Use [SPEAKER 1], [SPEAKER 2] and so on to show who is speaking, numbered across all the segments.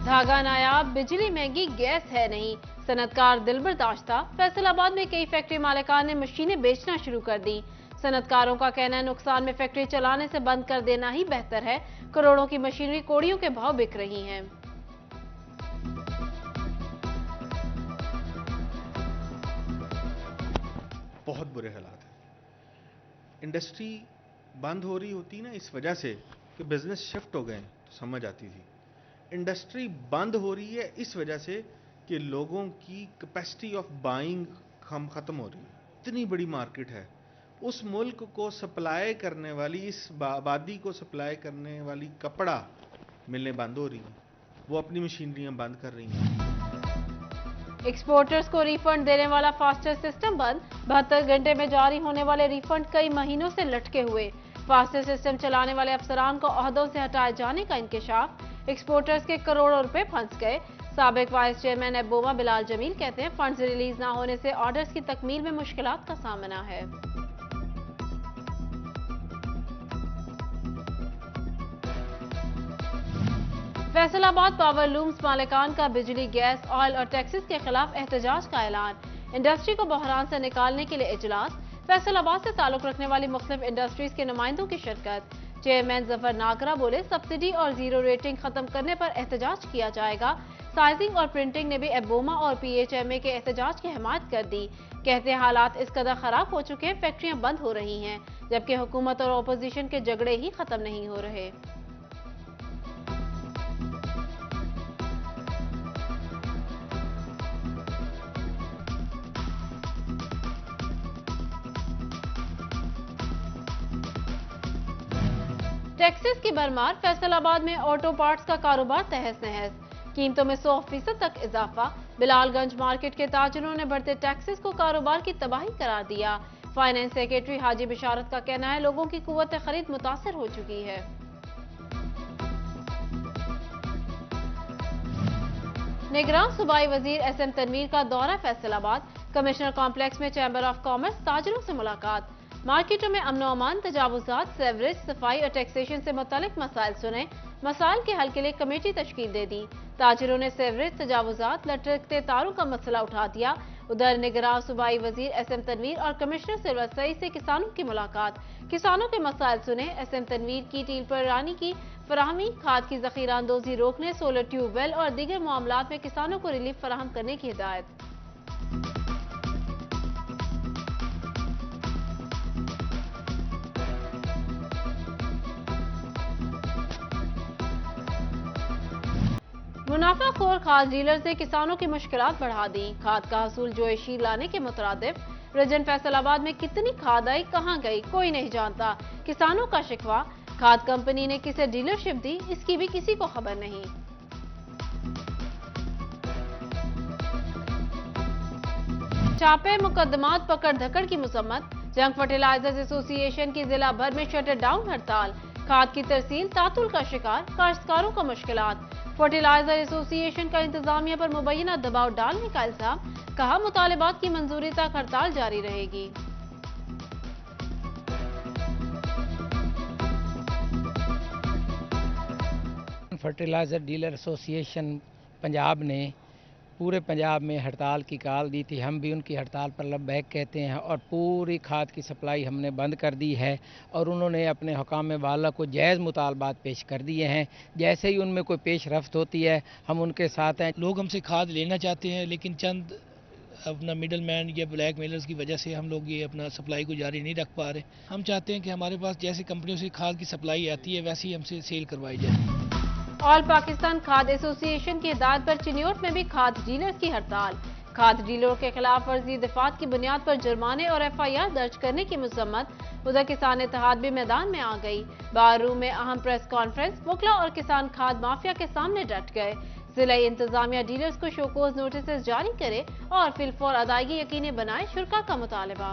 [SPEAKER 1] धागा नायाब, बिजली महंगी, गैस है नहीं, सनतकार दिल बर्दाश्ता। फैसलाबाद में कई फैक्ट्री मालिकान ने मशीनें बेचना शुरू कर दी। सनतकारों का कहना है नुकसान में फैक्ट्री चलाने से बंद कर देना ही बेहतर है। करोड़ों की मशीनरी कोड़ियों के भाव बिक रही हैं।
[SPEAKER 2] बहुत बुरे हालात हैं। इंडस्ट्री बंद हो रही होती ना इस वजह से कि बिजनेस शिफ्ट हो गए तो समझ आती थी। इंडस्ट्री बंद हो रही है इस वजह से कि लोगों की कैपेसिटी ऑफ बाइंग खत्म हो रही है। इतनी बड़ी मार्केट है, उस मुल्क को सप्लाई करने वाली, इस आबादी को सप्लाई करने वाली कपड़ा मिलने बंद हो रही है, वो अपनी मशीनरियां बंद कर रही हैं।
[SPEAKER 1] एक्सपोर्टर्स को रिफंड देने वाला फास्टर सिस्टम बंद। 72 घंटे में जारी होने वाले रिफंड कई महीनों से लटके हुए। फास्टर सिस्टम चलाने वाले अफसरान को ओहदों से हटाए जाने का इंकशाफ। एक्सपोर्टर्स के करोड़ों रुपए फंस गए। साबिक वाइस चेयरमैन एबोमा बिलाल जमील कहते हैं फंड्स रिलीज ना होने से ऑर्डर्स की तकमील में मुश्किलात का सामना है। फैसलाबाद पावर लूम्स मालिकान का बिजली, गैस, ऑयल और टैक्सेस के खिलाफ एहतजाज का ऐलान। इंडस्ट्री को बहरान से निकालने के लिए इजलास। फैसलाबाद से ताल्लुक रखने वाली मुख्तलिफ इंडस्ट्रीज के नुमाइंदों की शिरकत। चेयरमैन जफर नागरा बोले सब्सिडी और जीरो रेटिंग खत्म करने पर एहतजाज किया जाएगा। साइजिंग और प्रिंटिंग ने भी एबोमा और PHMA के एहतजाज की हिमायत कर दी। कहते हैं हालात इस कदर खराब हो चुके हैं, फैक्ट्रियां बंद हो रही हैं, जबकि हुकूमत और अपोजिशन के झगड़े ही खत्म नहीं हो रहे। टैक्सेस की भरमार। फैसलाबाद में ऑटो पार्ट्स का कारोबार तहस नहस। कीमतों में 100% तक इजाफा। बिलालगंज मार्केट के ताजिरों ने बढ़ते टैक्सेस को कारोबार की तबाही करार दिया। फाइनेंस सेक्रेटरी हाजी बिशारत का कहना है लोगों की कुव्वत खरीद मुतासर हो चुकी है। निगरान सूबाई वजीर SM तनवीर का दौरा फैसलाबाद। कमिश्नर कॉम्प्लेक्स में चैम्बर ऑफ कॉमर्स ताजिरों से मुलाकात। मार्केटों में अमन अमान, तजावुजात, सेवरेज, सफाई और टैक्सेशन से मुतालिक मसाइल सुने। मसाइल के हल के लिए कमेटी तश्कील दे दी। ताजिरों ने सेवरेज, तजावुजात, लटकते तारों का मसला उठा दिया। उधर निगरान सूबाई वजीर SM तनवीर और कमिश्नर सिल्वर सईद से किसानों की मुलाकात। किसानों के मसाइल सुने। SM तनवीर की टील पर रानी की फराहमी, खाद की जखीरा अंदोजी रोकने, सोलर ट्यूबवेल और दीगर मामलात में किसानों को रिलीफ फराहम करने की हिदायत। मुनाफाखोर खाद डीलर्स ने किसानों की मुश्किलात बढ़ा दी। खाद का हसूल जोशी लाने के मुतरादिफ। रजन फैसलाबाद में कितनी खाद आई, कहां गई, कोई नहीं जानता। किसानों का शिकवा। खाद कंपनी ने किसे डीलरशिप दी, इसकी भी किसी को खबर नहीं। छापे, मुकदमात, पकड़ धकड़ की मुसम्मत। जंग फर्टिलाइजर्स एसोसिएशन की जिला भर में शटर डाउन हड़ताल। खाद की तरसील तातुल का शिकार, काश्तकारों को मुश्किलात। फर्टिलाइजर एसोसिएशन का इंतजामिया पर मुबैना दबाव डालने का इल्जाम। कहा मुतालिबात की मंजूरी तक हड़ताल जारी रहेगी।
[SPEAKER 3] फर्टिलाइज़र डीलर एसोसिएशन पंजाब ने पूरे पंजाब में हड़ताल की कॉल दी थी। हम भी उनकी हड़ताल पर लब्बैक कहते हैं और पूरी खाद की सप्लाई हमने बंद कर दी है और उन्होंने अपने हुकाम वाला को जायज़ मुतालबात पेश कर दिए हैं। जैसे ही उनमें कोई पेश रफ्त होती है हम उनके साथ हैं।
[SPEAKER 4] लोग हमसे खाद लेना चाहते हैं लेकिन चंद अपना मिडल मैन या ब्लैक मेलर्स की वजह से हम लोग ये अपना सप्लाई को जारी नहीं रख पा रहे। हम चाहते हैं कि हमारे पास जैसे कंपनियों से खाद की सप्लाई आती है वैसे ही हमसे सेल करवाई जाए।
[SPEAKER 1] ऑल पाकिस्तान खाद एसोसिएशन की हिदायत पर चिन्योट में भी खाद डीलर्स की हड़ताल। खाद डीलरों के खिलाफ फर्जी दफात की बुनियाद पर जुर्माने और FIR दर्ज करने की मुसम्मत। उधर किसान इत्तेहाद भी मैदान में आ गई। बारू में अहम प्रेस कॉन्फ्रेंस। वकला और किसान खाद माफिया के सामने डट गए। जिला इंतजामिया डीलर्स को शोकोज नोटिस जारी करे और फिलफौर अदायगी यकीनी बनाए, शुरा का मुतालबा।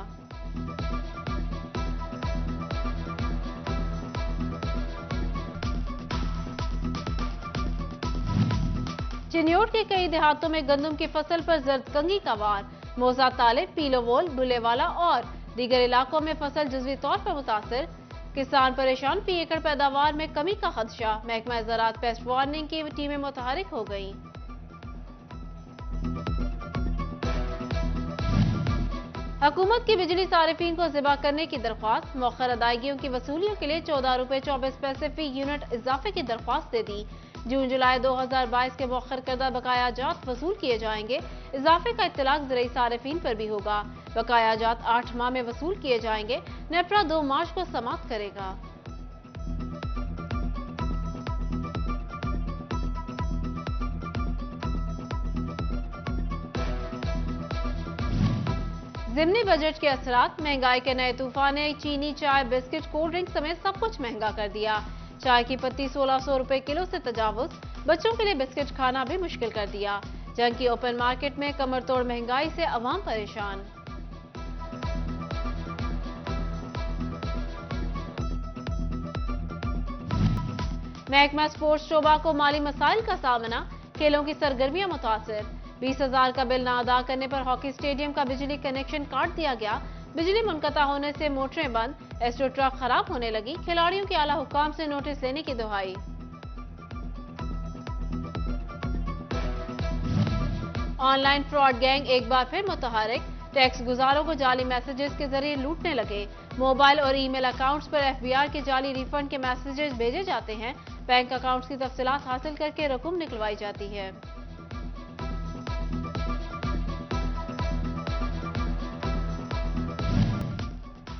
[SPEAKER 1] चिन्योट के कई देहातों में गंदम की फसल पर जर्दकंगी का वार। मोजा तालिब, पीलोवोल, बुलेवाला और दीगर इलाकों में फसल जुजवी तौर पर मुतासर। किसान परेशान, फी एकड़ पैदावार में कमी का खदशा। महकमा ज़राअत पेस्ट वार्निंग की टीमें मुतहरिक हो गईं। हुकूमत की बिजली सारिफीन को ज़िबा करने की दरख्वास्त। मौखर अदायगियों की वसूलियों के लिए 14 रुपये 24 पैसे फी यूनिट इजाफे की दरख्वास्त दे दी। जून जुलाई 2022 के मौखर करदा बकाया जात वसूल किए जाएंगे। इजाफे का इत्तलाक ज़रई सारिफीन पर भी होगा। बकाया जात 8 माह में वसूल किए जाएंगे। नेपरा 2 मार्च को समाप्त करेगा। ज़िमनी बजट के असरात। महंगाई के नए तूफान ने चीनी, चाय, बिस्किट, कोल्ड ड्रिंक समेत सब कुछ महंगा कर दिया। चाय की पत्ती 1600 रुपए किलो से तजावुज। बच्चों के लिए बिस्किट खाना भी मुश्किल कर दिया। जंग की ओपन मार्केट में कमर तोड़ महंगाई से अवाम परेशान। महकमा स्पोर्ट्स शोबा को माली मसाइल का सामना। खेलों की सरगर्मियां मुतासिर। 20,000 का बिल न अदा करने पर हॉकी स्टेडियम का बिजली कनेक्शन काट दिया गया। बिजली मुनक़ता होने से मोटरें बंद। एस्ट्रो ट्रक खराब होने लगी। खिलाड़ियों के आला हुक्काम से नोटिस लेने की दुहाई। ऑनलाइन फ्रॉड गैंग एक बार फिर मुतहरिक। टैक्स गुजारों को जाली मैसेजेस के जरिए लूटने लगे। मोबाइल और ईमेल अकाउंट्स पर एफबीआर के जाली रिफंड के मैसेजेस भेजे जाते हैं। बैंक अकाउंट्स की तफसीलात हासिल करके रकम निकलवाई जाती है।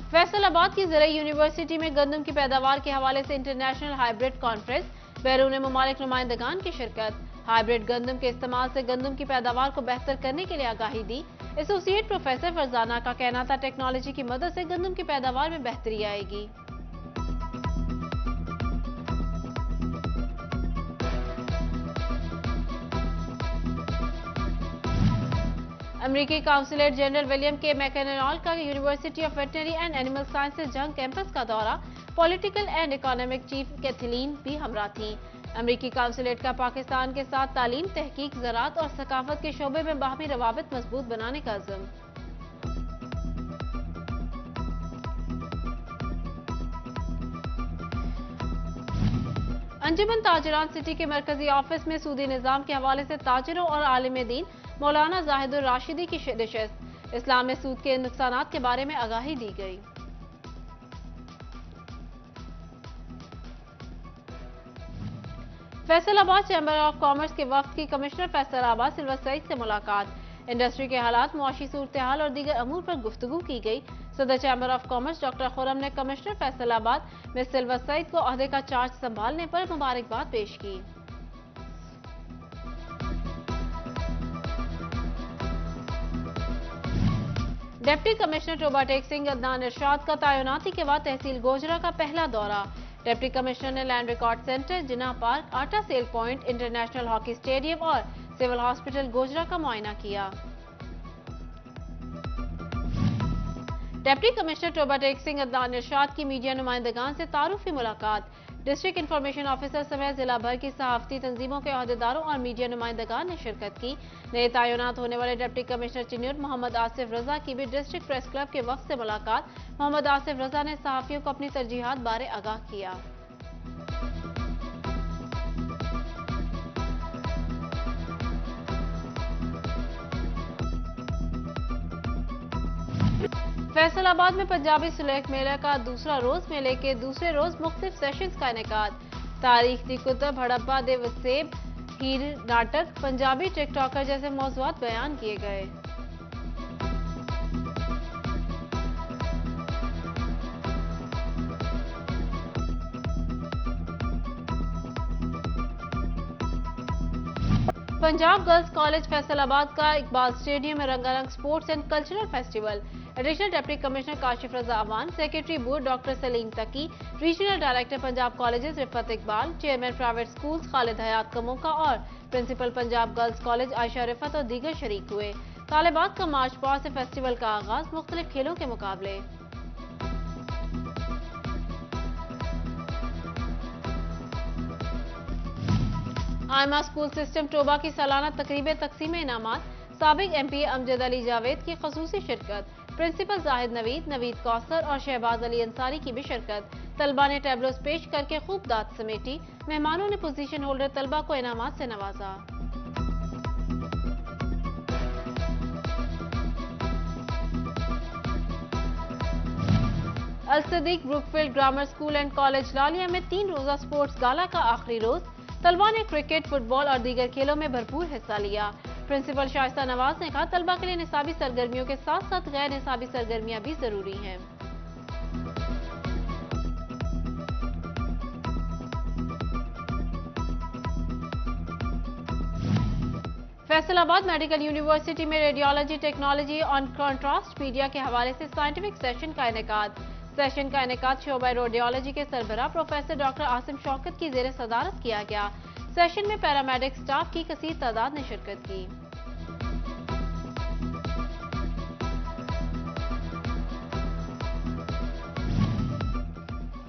[SPEAKER 1] फैसलाबाद की ज़रई यूनिवर्सिटी में गंदम की पैदावार के हवाले से इंटरनेशनल हाइब्रिड कॉन्फ्रेंस। बैरून मुमालिक नुमाइंदगान की शिरकत। हाइब्रिड गंदम के इस्तेमाल से गंदम की पैदावार को बेहतर करने के लिए आगाही दी। एसोसिएट प्रोफेसर फरजाना का कहना था टेक्नोलॉजी की मदद से गंदम की पैदावार में बेहतरी आएगी। अमेरिकी काउंसिलेट जनरल विलियम के मैकेनॉल का university of veterinary and animal sciences जंग कैंपस का दौरा। Political and economic chief Kathleen भी हमरा थी। अमेरिकी काउंसिलेट का पाकिस्तान के साथ तालीम, तहकीक, ज़राअत और सकाफत के शोबे में बाहमी रवाबित मजबूत बनाने का अज़्म। अंजुमन ताजरान सिटी के मरकजी ऑफिस में सूदी निज़ाम के हवाले से ताजरों और आलिम दीन मौलाना जाहिदुर राशिदी की नशिस्त। इस्लाम में सूद के नुकसानात के बारे में आगाही दी गई। फैसलाबाद चैम्बर ऑफ कॉमर्स के वक्त की कमिश्नर फैसलाबाद सिल्वर सईद से मुलाकात। इंडस्ट्री के हालात, मुआशी सूरत हाल और दीगर अमूर पर गुफ्तगू की गई। सदर chamber of commerce doctor Khurram ने कमिश्नर फैसलाबाद में सिल्वर सईद को ओहदे का चार्ज संभालने पर मुबारकबाद पेश की। डिप्टी कमिश्नर टोबा टेक सिंह अदनान इरशाद का तैनाती के बाद तहसील गोजरा का पहला दौरा। डिप्टी कमिश्नर ने land record centre, Jinnah park, आटा sale point, international hockey stadium और सिविल हॉस्पिटल गोजरा का मुआयना किया। डिप्टी कमिश्नर टोबा टेक सिंह अदनान इरशाद की मीडिया नुमाइंदगान से तारुफी मुलाकात। डिस्ट्रिक्ट इंफॉर्मेशन ऑफिसर समेत जिला भर की सहाफती तंजीमों के अहदेदारों और मीडिया नुमाइंदगान ने शिरकत की। नए तैनात होने वाले डिप्टी कमिश्नर चिन्यूट मोहम्मद आसिफ रजा की भी डिस्ट्रिक्ट प्रेस क्लब के वक्त से मुलाकात। मोहम्मद आसिफ रजा ने सहाफियों को अपनी तरजीहात बारे आगाह किया। फैसलाबाद में पंजाबी सुलेख मेले का दूसरा रोज। मेले के दूसरे रोज मुख्तलिफ सेशंस का इनेकाद। तारीख दी कुतुब, हड़प्पा दे वसेब, हीर नाटक, पंजाबी टिकटॉकर जैसे मौज़ूआत बयान किए गए। पंजाब गर्ल्स कॉलेज फैसलाबाद का इकबाल स्टेडियम में रंगारंग sports and cultural festival. Additional deputy commissioner Kashif Raza Awan, secretary board doctor Salim Taqi, regional director Punjab colleges Riffat Iqbal, chairman private schools Khalid Hayat Kamoka और principal Punjab girls college Ayesha Riffat और दीगर शरीक हुए। तालिबात का मार्च पास से फेस्टिवल का आगाज, मुख्तलिफ खेलों के मुकाबले। आयमा स्कूल सिस्टम टोबा की सालाना तकरीब तकसीम इनामात। साबिक MP अमजद अली जावेद की खसूसी शिरकत। प्रिंसिपल जाहिद नवीद, नवीद कौसर और शहबाज अली अंसारी की भी शिरकत। तलबा ने टैबलोस पेश करके खूब दाद समेटी। मेहमानों ने पोजीशन होल्डर तलबा को इनामात से नवाजा। Al Sadiq Brookfield grammar school and college Lalian में 3 रोजा स्पोर्ट्स गाला का आखिरी रोज। तलबा ने क्रिकेट, फुटबॉल और दीगर खेलों में भरपूर हिस्सा लिया। प्रिंसिपल शाइस्ता नवाज ने कहा, तलबा के लिए निसाबी सरगर्मियों के साथ साथ गैर निसाबी सरगर्मियां भी जरूरी हैं। फैसलाबाद मेडिकल यूनिवर्सिटी में radiology technology on contrast media के हवाले से साइंटिफिक सेशन का इनेकाद। सेशन का इनेकाद शोबा रेडियोलॉजी के सरबराह प्रोफेसर डॉक्टर आसिम शौकत की जेर सदारत किया गया। सेशन में पैरामेडिक स्टाफ की कसीर तादाद ने शिरकत की।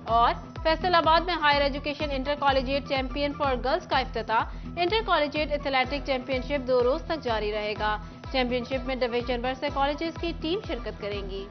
[SPEAKER 1] और फैसलाबाद में higher education inter collegiate champion for girls का इफ्तिताह। इंटर कॉलेजिएट एथलेटिक चैंपियनशिप 2 रोज तक जारी रहेगा। चैंपियनशिप में डिवीजन भर से कॉलेजेस की टीम शिरकत करेंगी।